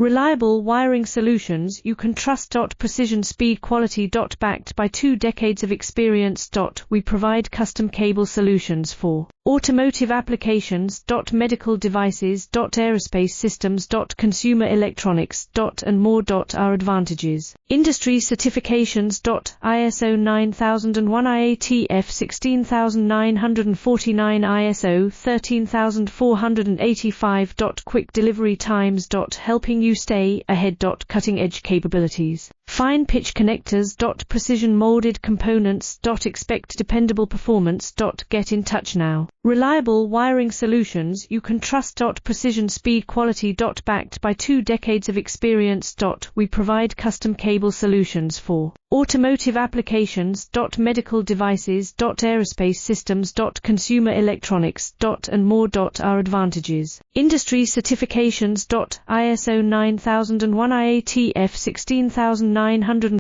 Reliable wiring solutions you can trust. Precision, speed, quality. Backed by 2 decades of experience. We provide custom cable solutions for automotive applications. Medical devices. Aerospace systems. Consumer electronics. And more. Our advantages: industry certifications. ISO 9001, IATF 16949, ISO 13485. Quick delivery times. Helping you stay ahead. Cutting edge capabilities. Fine pitch connectors. Precision molded components. Expect dependable performance. Get in touch now. Reliable wiring solutions you can trust. Precision, speed, quality. Backed by 2 decades of experience. We provide custom cable solutions for automotive applications. Medical devices. Aerospace systems. Consumer electronics. And more. Our advantages: industry certifications. ISO 9001, IATF 16900